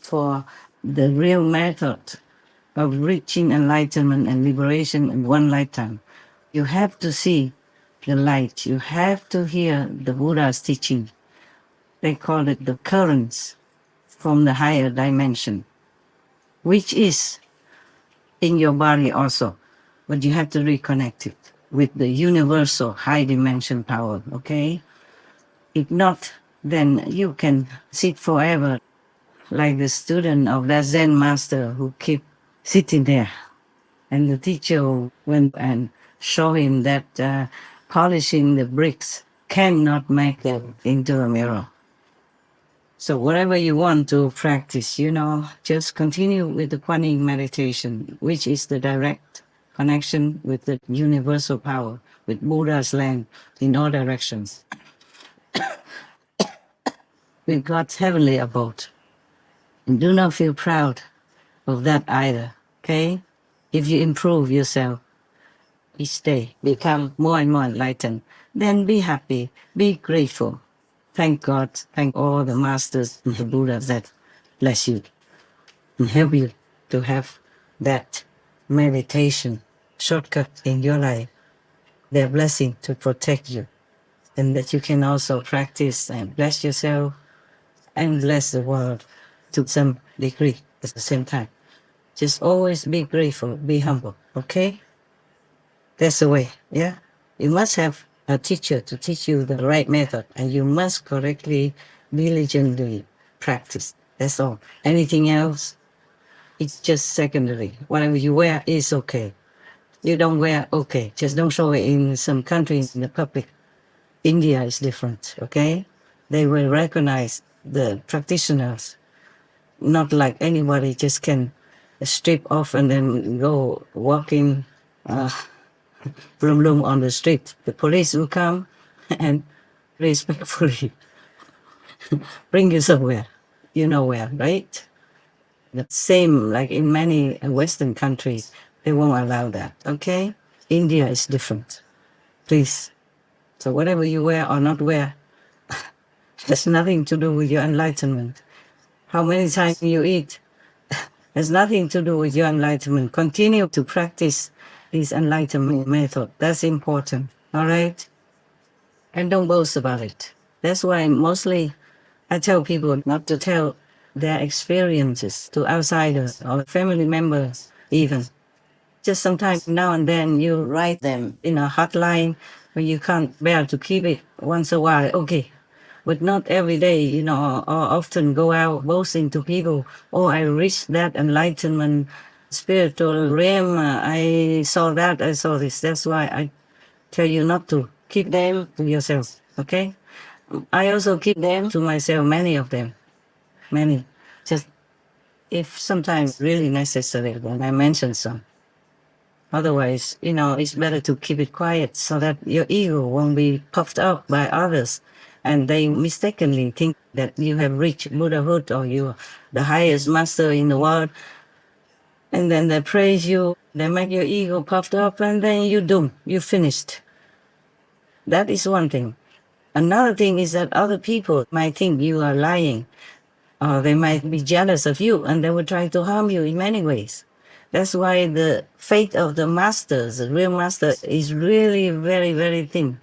for the real method of reaching enlightenment and liberation in one lifetime. You have to see the light. You have to hear the Buddha's teaching. They call it the currents from the higher dimension, which is in your body also. But you have to reconnect it with the universal high dimension power, okay? If not, then you can sit forever like the student of that Zen master who keep sitting there. And the teacher went and show him that polishing the bricks cannot make them into a mirror. So whatever you want to practice, just continue with the Kuan Yin meditation, which is the direct connection with the universal power, with Buddha's land in all directions, with God's heavenly abode. And do not feel proud of that either, okay? If you improve yourself each day, become more and more enlightened, then be happy, be grateful. Thank God, thank all the masters and the Buddhas that bless you and help you to have that meditation shortcut in your life, their blessing to protect you, and that you can also practice and bless yourself and bless the world to some degree at the same time. Just always be grateful, be humble, okay? That's the way, yeah? You must have a teacher to teach you the right method, and you must correctly, diligently practice. That's all. Anything else, it's just secondary. Whatever you wear is okay. You don't wear, okay. Just don't show it in some countries in the public. India is different, okay? They will recognize the practitioners, not like anybody just can strip off and then go walking bloom on the street. The police will come and respectfully bring you somewhere. You know where, right? The same like in many Western countries, they won't allow that, okay? India is different. Please. So whatever you wear or not wear has nothing to do with your enlightenment. How many times you eat has nothing to do with your enlightenment. Continue to practice this enlightenment method. That's important, all right? And don't boast about it. That's why mostly I tell people not to tell their experiences to outsiders or family members even. Just sometimes now and then you write them in a hotline when you can't bear to keep it once a while, okay. But not every day, or often go out boasting to people, oh, I reached that enlightenment spiritual realm, I saw that, I saw this. That's why I tell you not to. Keep them to yourself, okay? I also keep them to myself, many of them, many. Just if sometimes really necessary, then I mention some. Otherwise, it's better to keep it quiet so that your ego won't be puffed up by others and they mistakenly think that you have reached Buddhahood or you're the highest master in the world. And then they praise you, they make your ego puffed up, and then you're doomed, you're finished. That is one thing. Another thing is that other people might think you are lying, or they might be jealous of you, and they will try to harm you in many ways. That's why the faith of the masters, the real master, is really very, very thin.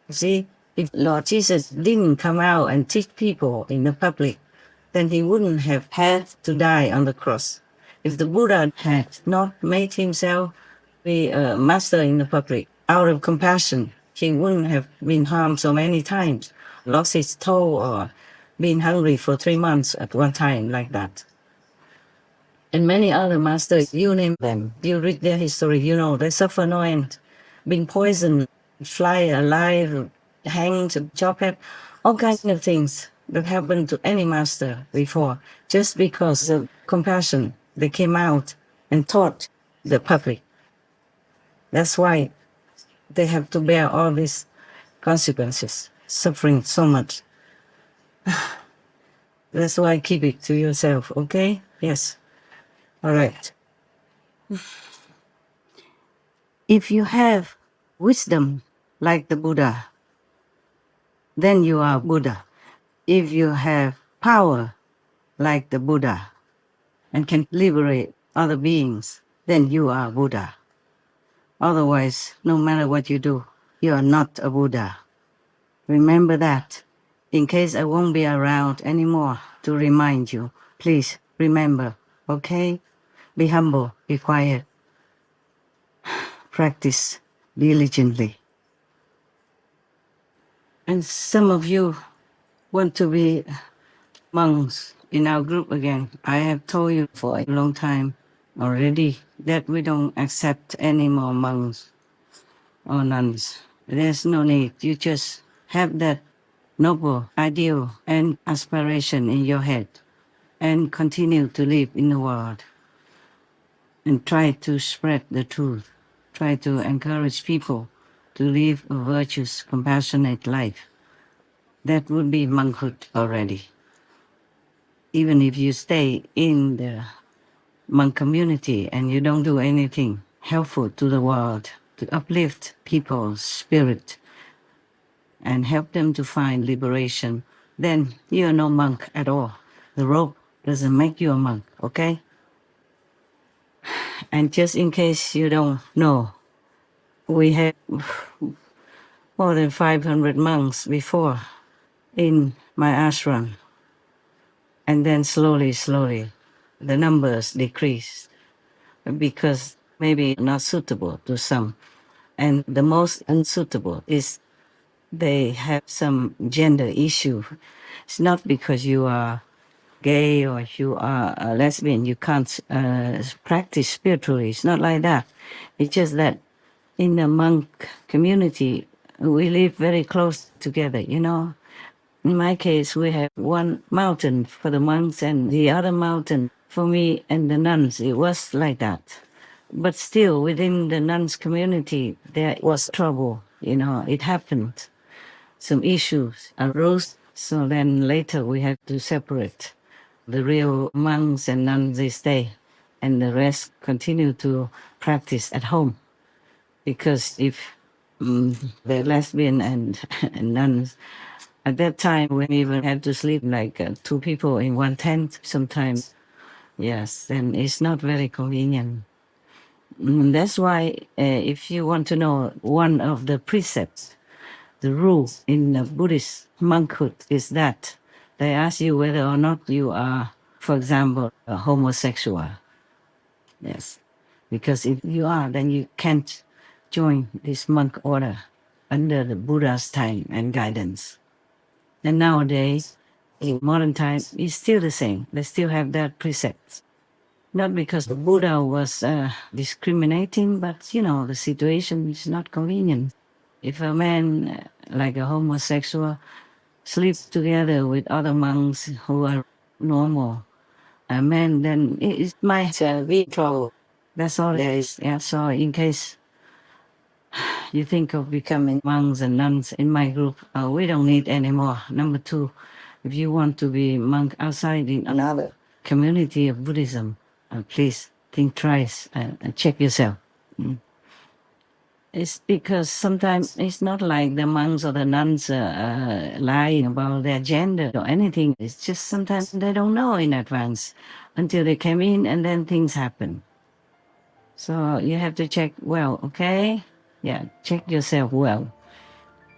You see, if Lord Jesus didn't come out and teach people in the public, then he wouldn't have had to die on the cross. If the Buddha had not made himself be a master in the public out of compassion, he wouldn't have been harmed so many times, lost his toe, or been hungry for 3 months at one time like that. And many other masters, you name them, you read their history, they suffer no end, been poisoned, fly alive, hanged, chopped head, all kinds of things that happened to any master before, just because of compassion. They came out and taught the public. That's why they have to bear all these consequences, suffering so much. That's why keep it to yourself, okay? Yes. All right. If you have wisdom like the Buddha, then you are Buddha. If you have power like the Buddha and can liberate other beings, then you are Buddha. Otherwise, no matter what you do, you are not a Buddha. Remember that. In case I won't be around anymore to remind you, please remember, okay? Be humble, be quiet, practice diligently. And some of you want to be monks in our group again. I have told you for a long time already that we don't accept any more monks or nuns. There's no need. You just have that noble ideal and aspiration in your head and continue to live in the world and try to spread the truth. Try to encourage people to live a virtuous, compassionate life. That would be monkhood already. Even if you stay in the monk community and you don't do anything helpful to the world, to uplift people's spirit and help them to find liberation, then you're no monk at all. The robe doesn't make you a monk, okay? And just in case you don't know, we had more than 500 monks before in my ashram. And then slowly, the numbers decreased because maybe not suitable to some. And the most unsuitable is they have some gender issue. It's not because you are gay or you are a lesbian, you can't practice spiritually. It's not like that. It's just that in the monk community, we live very close together, you know. In my case, we have one mountain for the monks and the other mountain for me and the nuns. It was like that. But still, within the nuns community, there was trouble, you know, it happened. Some issues arose. So then later we had to separate. The real monks and nuns, they stay, and the rest continue to practice at home. Because if the lesbian and nuns, at that time we even had to sleep like two people in one tent sometimes. Yes, then it's not very convenient. That's why if you want to know one of the precepts, the rule in the Buddhist monkhood is that they ask you whether or not you are, for example, a homosexual. Yes. Because if you are, then you can't join this monk order under the Buddha's time and guidance. And nowadays, in modern times, it's still the same. They still have that precept. Not because the Buddha was discriminating, but you know, the situation is not convenient. If a man, like a homosexual, sleeps together with other monks who are normal, a man, then it might be trouble. That's all there is. Yeah, so in case you think of becoming monks and nuns in my group, we don't need any more. Number two, if you want to be monk outside in another community of Buddhism, please think twice and check yourself. It's because sometimes it's not like the monks or the nuns lying about their gender or anything. It's just sometimes they don't know in advance until they came in and then things happen. So you have to check well, okay? Yeah, check yourself well.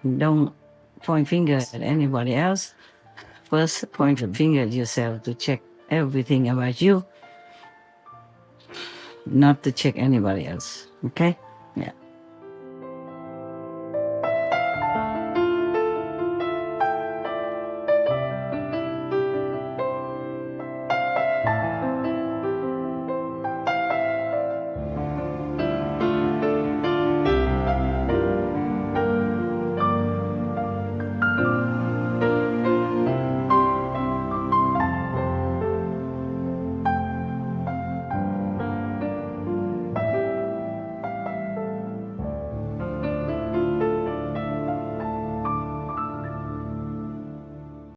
Don't point fingers at anybody else. First, point a finger at yourself to check everything about you, not to check anybody else, okay?